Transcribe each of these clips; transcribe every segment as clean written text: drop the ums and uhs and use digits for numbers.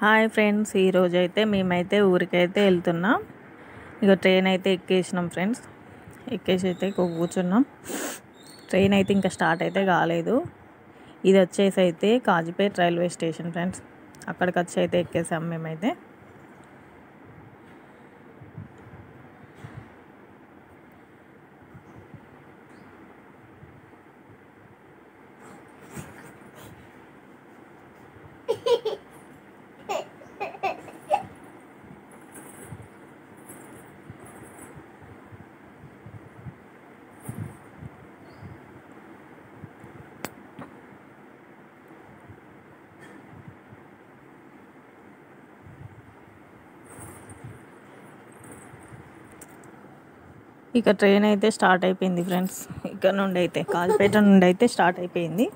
Hi friends, ఈరోజైతే మేమైతే ఊరికైతే వెళ్తున్నాం. ఇక ట్రైన్ అయితే ఎక్కేసినాం ఫ్రెండ్స్. ఎక్కేసి అయితే కూర్చున్నాం. ట్రైన్ అయితే ఇంకా స్టార్ట్ అయితే కాలేదు. ఇది వచ్చేసి అయితే కాజీపేట్ రైల్వే స్టేషన్ ఫ్రెండ్స్. అక్కడికి వచ్చి అయితే ఎక్కేసాం మేమైతే. ఇక ట్రైన్ అయితే స్టార్ట్ అయిపోయింది ఫ్రెండ్స్. ఇక్కడ నుండి అయితే కాజీపేట నుండి అయితే స్టార్ట్ అయిపోయింది.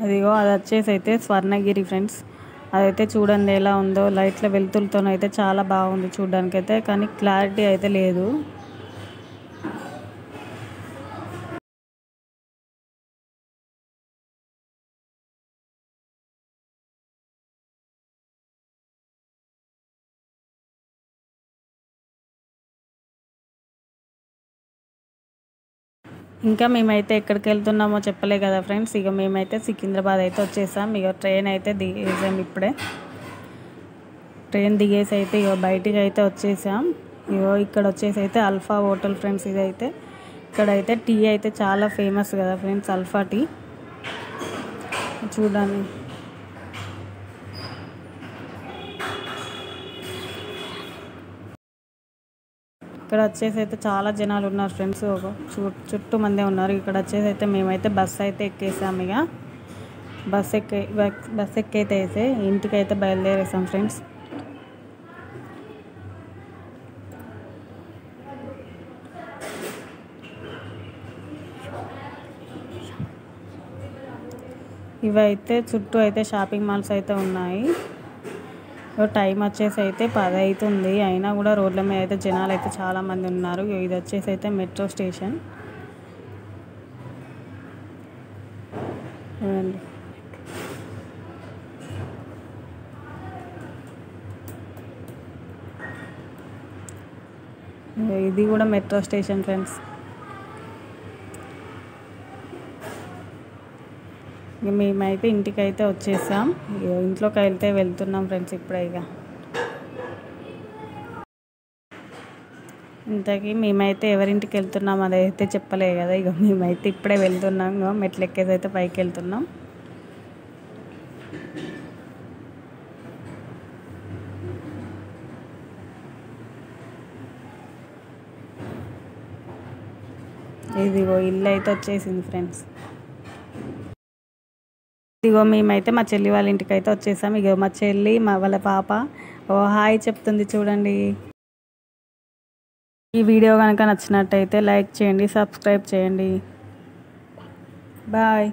అదిగో అది వచ్చేసి అయితే స్వర్ణగిరి ఫ్రెండ్స్. అదైతే చూడండి ఎలా ఉందో, లైట్ల వెలుతురుతోనైతే చాలా బాగుంది చూడడానికైతే, కానీ క్లారిటీ అయితే లేదు. ఇంకా మేమైతే ఎక్కడికి వెళ్తున్నామో చెప్పలే కదా ఫ్రెండ్స్. ఇక మేమైతే సికింద్రాబాద్ అయితే వచ్చేసాం. ఇక ట్రైన్ అయితే దిగేసాం ఇప్పుడే. ట్రైన్ దిగేసి అయితే ఇక బయటికి అయితే వచ్చేసాం. ఇగో ఇక్కడ వచ్చేసి అయితే అల్ఫా హోటల్ ఫ్రెండ్స్. ఇదైతే ఇక్కడైతే టీ అయితే చాలా ఫేమస్ కదా ఫ్రెండ్స్, అల్ఫా టీ. చూడండి ఇక్కడ వచ్చేసి అయితే చాలా జనాలు ఉన్నారు ఫ్రెండ్స్. చుట్టూ మందే ఉన్నారు. ఇక్కడ వచ్చేసి అయితే మేమైతే బస్సు అయితే ఎక్కేసాం. ఇక బస్ ఎక్కైతే ఇంటికైతే బయలుదేరేసాం ఫ్రెండ్స్. ఇవైతే చుట్టూ అయితే షాపింగ్ మాల్స్ అయితే ఉన్నాయి. టైం వచ్చేసి అయితే 10 అవుతుంది. అయినా కూడా రోడ్ల మీద అయితే జనాలు అయితే చాలామంది ఉన్నారు. ఇది వచ్చేసి అయితే మెట్రో స్టేషన్. ఇది కూడా మెట్రో స్టేషన్ ఫ్రెండ్స్. ఇక మేమైతే ఇంటికైతే వచ్చేసాం. ఇంట్లోకి వెళ్తే వెళ్తున్నాం ఫ్రెండ్స్ ఇప్పుడే. ఇక ఇంతకీ మేమైతే ఎవరింటికి వెళ్తున్నాం అదైతే చెప్పలే కదా. ఇక మేమైతే ఇప్పుడే వెళ్తున్నాం. ఇక మెట్లు ఎక్కేసి అయితే పైకి వెళ్తున్నాం. ఇదిగో ఇల్లు అయితే వచ్చేసింది ఫ్రెండ్స్. ఇదిగో మేమైతే మా చెల్లి వాళ్ళ ఇంటికి అయితే వచ్చేసాం. ఇక మా చెల్లి వాళ్ళ పాప హాయ్ చెప్తుంది చూడండి. ఈ వీడియో కనుక నచ్చినట్టయితే లైక్ చేయండి, సబ్స్క్రైబ్ చేయండి. బాయ్.